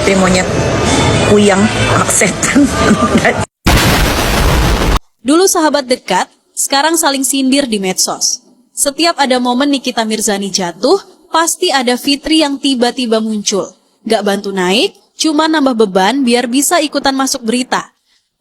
Tapi monyet kuyang setan. Dulu sahabat dekat, sekarang saling sindir di medsos. Setiap ada momen Nikita Mirzani jatuh, pasti ada Fitri yang tiba-tiba muncul. Gak bantu naik, cuma nambah beban biar bisa ikutan masuk berita.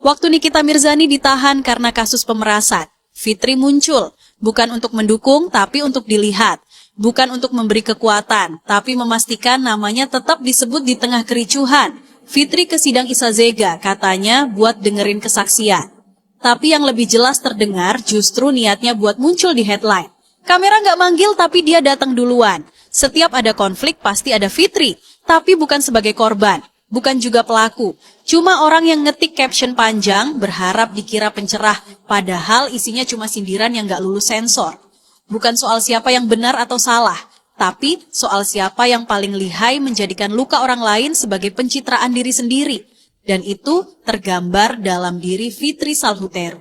Waktu Nikita Mirzani ditahan karena kasus pemerasan, Fitri muncul, bukan untuk mendukung tapi untuk dilihat. Bukan untuk memberi kekuatan, tapi memastikan namanya tetap disebut di tengah kericuhan. Fitri ke sidang Isa Zega, katanya buat dengerin kesaksian. Tapi yang lebih jelas terdengar justru niatnya buat muncul di headline. Kamera nggak manggil tapi dia datang duluan. Setiap ada konflik pasti ada Fitri, tapi bukan sebagai korban, bukan juga pelaku. Cuma orang yang ngetik caption panjang berharap dikira pencerah, padahal isinya cuma sindiran yang nggak lulus sensor. Bukan soal siapa yang benar atau salah, tapi soal siapa yang paling lihai menjadikan luka orang lain sebagai pencitraan diri sendiri. Dan itu tergambar dalam diri Fitri Salhuteru.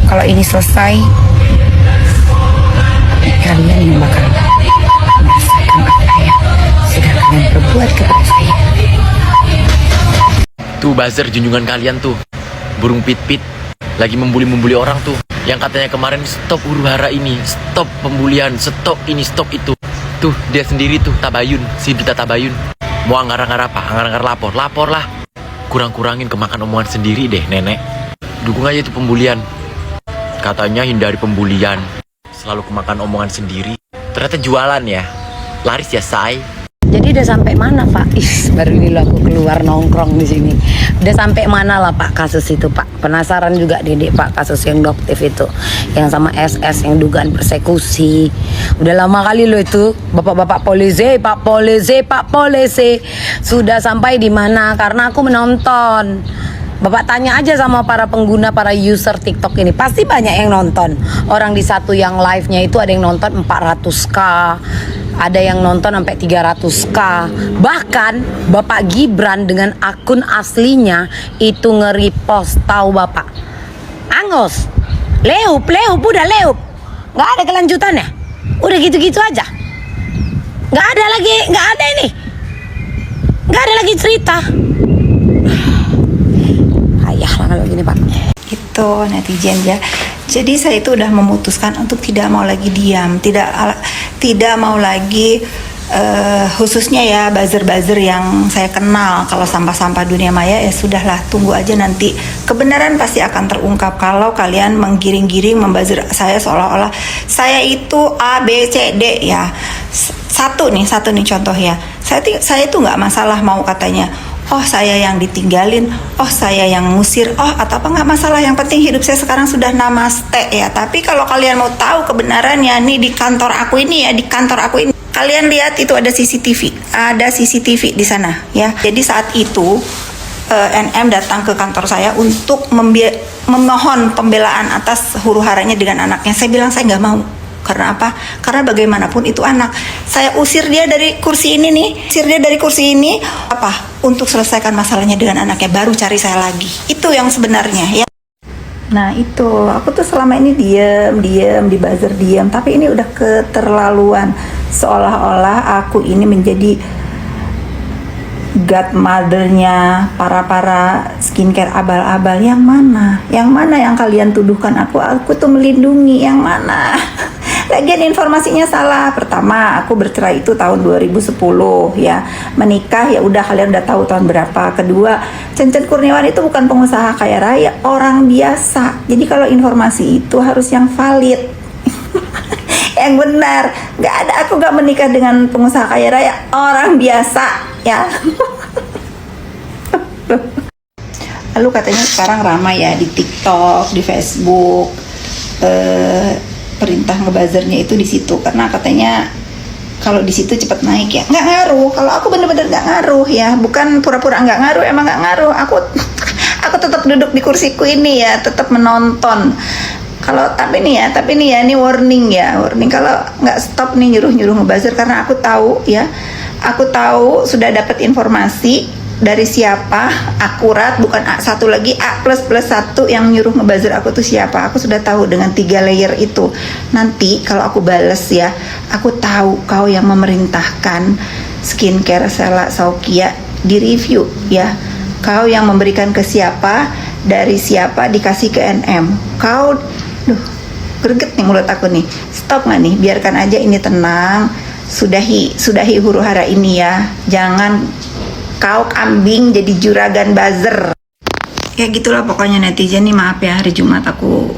Kalau ini selesai, kalian yang bakal merasakan apa yang sudah kalian perbuat kepada saya. Tuh buzzer junjungan kalian tuh, burung pit-pit, lagi membuli orang tuh. Yang katanya kemarin stop huru-hara ini, stop pembulian, stop ini, stop itu. Tuh dia sendiri tuh, Tabayun, si Dita Tabayun. Mau anggar-anggar apa? Anggar-anggar lapor lah. Kurang-kurangin kemakan omongan sendiri deh, nenek. Dukung aja itu pembulian. Katanya hindari pembulian. Selalu kemakan omongan sendiri. Ternyata jualan ya. Laris ya, say. Jadi udah sampai mana Pak? Baru ini lo aku keluar nongkrong di sini. Udah sampai mana lah Pak kasus itu Pak? Penasaran juga Dedek Pak kasus yang Doktif itu, yang sama SS yang dugaan persekusi. Udah lama kali lo itu bapak-bapak polisi, Pak polisi sudah sampai di mana? Karena aku menonton. Bapak tanya aja sama para pengguna, para user TikTok ini, pasti banyak yang nonton. Orang di satu yang live-nya itu ada yang nonton 400k, ada yang nonton sampai 300k. Bahkan Bapak Gibran dengan akun aslinya itu nge-repost, tahu Bapak? Angus, leup, udah leup. Nggak ada kelanjutannya. Udah gitu-gitu aja. Nggak ada ini. Nggak ada lagi cerita. Ayah lah kalau gini Pak. Itu netizen ya. Jadi saya itu udah memutuskan untuk tidak mau lagi diam, tidak mau lagi khususnya ya buzzer-buzzer yang saya kenal. Kalau sampah-sampah dunia maya ya sudahlah, tunggu aja nanti kebenaran pasti akan terungkap. Kalau kalian menggiring-giring membuzzer saya seolah-olah saya itu A B C D ya. Satu nih contoh ya. Saya itu nggak masalah mau katanya, oh saya yang ditinggalin, oh saya yang ngusir, oh atau apa, nggak masalah. Yang penting hidup saya sekarang sudah namaste ya. Tapi kalau kalian mau tahu kebenarannya nih, di kantor aku ini ya, kalian lihat itu ada CCTV di sana ya. Jadi saat itu NM datang ke kantor saya untuk memohon pembelaan atas huru-haranya dengan anaknya. Saya bilang saya nggak mau. Karena apa? Karena bagaimanapun itu anak. Saya usir dia dari kursi ini apa? Untuk selesaikan masalahnya dengan anaknya, baru cari saya lagi. Itu yang sebenarnya ya. Nah itu, aku tuh selama ini diam, di buzzer diam. Tapi ini udah keterlaluan. Seolah-olah aku ini menjadi godmother-nya para skincare abal-abal. Yang mana yang kalian tuduhkan aku tuh melindungi, yang mana? Lagian informasinya salah. Pertama, aku bercerai itu tahun 2010 ya. Menikah ya udah, kalian udah tahu tahun berapa. Kedua, Cen Kurniawan itu bukan pengusaha kaya raya, orang biasa. Jadi kalau informasi itu harus yang valid. Yang benar. Nggak ada, aku nggak menikah dengan pengusaha kaya raya, orang biasa ya. Lalu katanya sekarang ramai ya di TikTok, di Facebook, perintah ngebuzzernya itu di situ karena katanya kalau di situ cepat naik ya. Nggak ngaruh. Kalau aku bener-bener nggak ngaruh ya, bukan pura-pura nggak ngaruh, emang nggak ngaruh. Aku tetap duduk di kursiku ini ya, tetap menonton. Tapi nih ya, ini warning kalau nggak stop nih nyuruh ngebuzzer, karena aku tahu sudah dapat informasi dari siapa, akurat, bukan satu lagi A++1 yang nyuruh ngebuzzer aku tuh siapa. Aku sudah tahu dengan 3 layer itu. Nanti kalau aku bales ya, aku tahu kau yang memerintahkan skincare Sela Saukia di review ya. Kau yang memberikan ke siapa, dari siapa dikasih ke NM. Kau, greget nih mulut aku nih. Stop nggak nih? Biarkan aja ini tenang. Sudahi huru hara ini ya. Jangan kau kambing jadi juragan buzzer. Ya gitulah pokoknya netizen nih, maaf ya, hari Jumat aku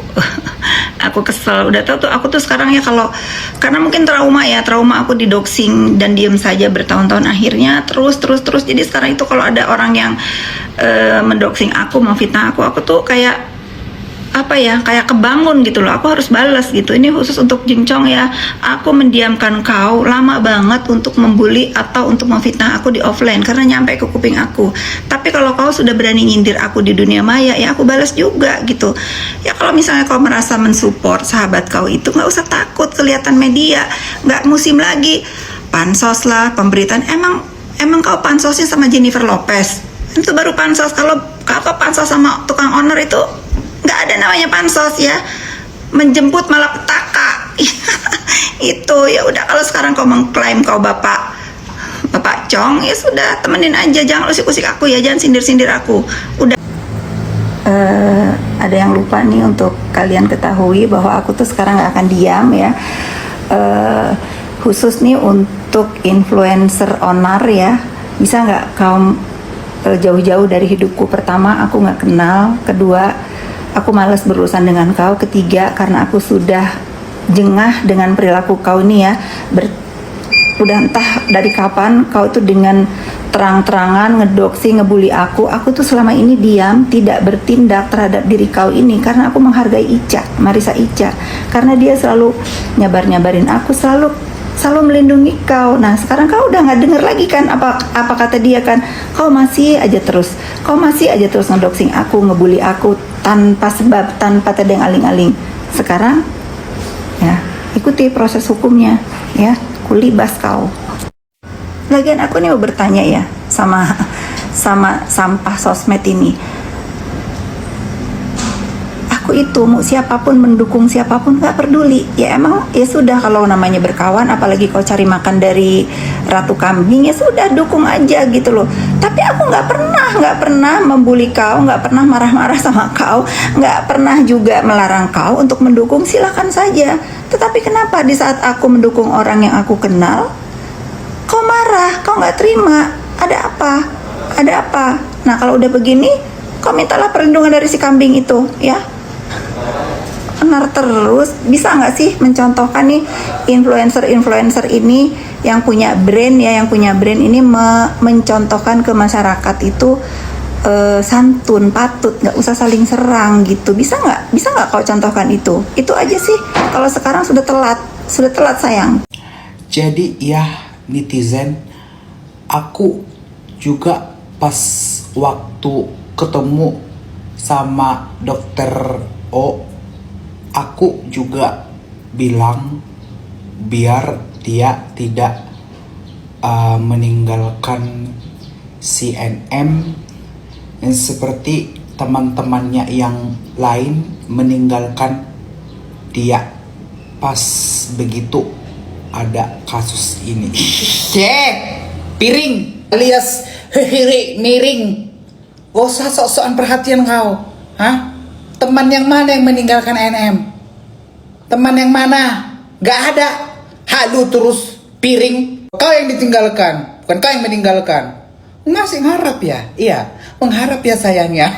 kesel. Udah tahu tuh aku tuh sekarang ya, kalau karena mungkin trauma aku di doxing dan diem saja bertahun-tahun, akhirnya terus. Jadi sekarang itu kalau ada orang yang mendoxing aku, memfitnah aku tuh kayak kayak kebangun gitu loh. Aku harus balas gitu. Ini khusus untuk Jincong ya. Aku mendiamkan kau lama banget untuk membuli atau untuk memfitnah aku di offline karena nyampe ke kuping aku. Tapi kalau kau sudah berani nyindir aku di dunia maya, ya aku balas juga gitu. Ya kalau misalnya kau merasa mensupport sahabat kau itu, nggak usah takut kelihatan media. Nggak musim lagi pansos lah, pemberitaan. Emang kau pansosnya sama Jennifer Lopez? Itu baru pansos. Kalau pansos sama tukang owner itu nggak ada namanya pansos ya, menjemput malah petaka. Itu ya udah, kalau sekarang kau mengklaim kau bapak Cong, ya sudah, temenin aja, jangan usik-usik aku ya, jangan sindir-sindir aku. Udah. Ada yang lupa nih untuk kalian ketahui bahwa aku tuh sekarang nggak akan diam ya. Khusus nih untuk influencer onar ya, bisa nggak kau jauh-jauh dari hidupku? Pertama, aku nggak kenal. Kedua, aku malas berurusan dengan kau. Ketiga, karena aku sudah jengah dengan perilaku kau ini ya. Udah entah dari kapan kau itu dengan terang-terangan ngedoksi, ngebully aku. Aku tuh selama ini diam, tidak bertindak terhadap diri kau ini karena aku menghargai Ica, Marissa Ica. Karena dia selalu nyabar-nyabarin aku, selalu melindungi kau. Nah sekarang kau udah nggak denger lagi kan apa kata dia kan? Kau masih aja terus ngedoxing aku, ngebully aku tanpa sebab, tanpa tedeng aling-aling. Sekarang ya ikuti proses hukumnya ya, kulibas kau. Lagian aku nih mau bertanya ya sama sampah sosmed ini. Aku itu mau siapapun, mendukung siapapun, nggak peduli. Ya emang ya sudah, kalau namanya berkawan, apalagi kau cari makan dari ratu kambing, ya sudah dukung aja gitu loh. Tapi aku nggak pernah membuli kau, nggak pernah marah-marah sama kau, nggak pernah juga melarang kau untuk mendukung. Silakan saja. Tetapi kenapa di saat aku mendukung orang yang aku kenal, kau marah, kau nggak terima? Ada apa? Nah kalau udah begini, kau mintalah perlindungan dari si kambing itu ya. Benar terus. Bisa nggak sih mencontohkan nih influencer ini yang punya brand ya, ini mencontohkan ke masyarakat itu santun, patut, nggak usah saling serang gitu. Bisa nggak kau contohkan itu aja sih. Kalau sekarang sudah telat sayang. Jadi ya netizen, aku juga pas waktu ketemu sama dokter O, aku juga bilang biar dia tidak meninggalkan CNM yang seperti teman-temannya yang lain meninggalkan dia pas begitu ada kasus ini. Piring alias miring. Gak usah sok-sokan perhatian kau. Hah? Teman yang mana yang meninggalkan NM? Teman yang mana? Gak ada. Halu terus piring. Kau yang ditinggalkan, bukan kau yang meninggalkan. Masih mengharap ya? Iya, mengharap ya sayangnya.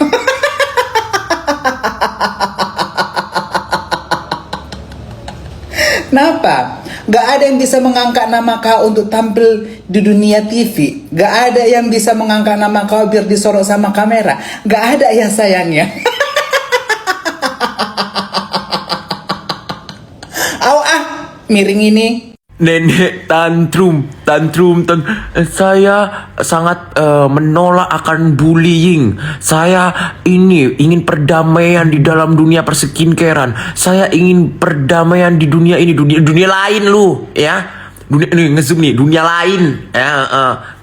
Kenapa? Gak ada yang bisa mengangkat nama kau untuk tampil di dunia TV. Gak ada yang bisa mengangkat nama kau biar disorot sama kamera. Gak ada ya sayangnya. Miring ini. Nenek tantrum. Saya sangat menolak akan bullying. Saya ini ingin perdamaian di dalam dunia persekinkeran. Saya ingin perdamaian di dunia ini, dunia lain lu, ya. Dunia ini ngezoom nih, dunia lain. Ya,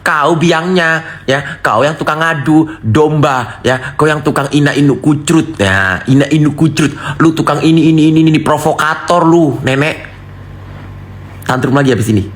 kau biangnya, ya. Kau yang tukang ngadu domba, ya. Kau yang tukang ina inu kucrut, ya. Ina inu kucrut. Lu tukang ini provokator lu, nenek. Tantrum lagi habis ini.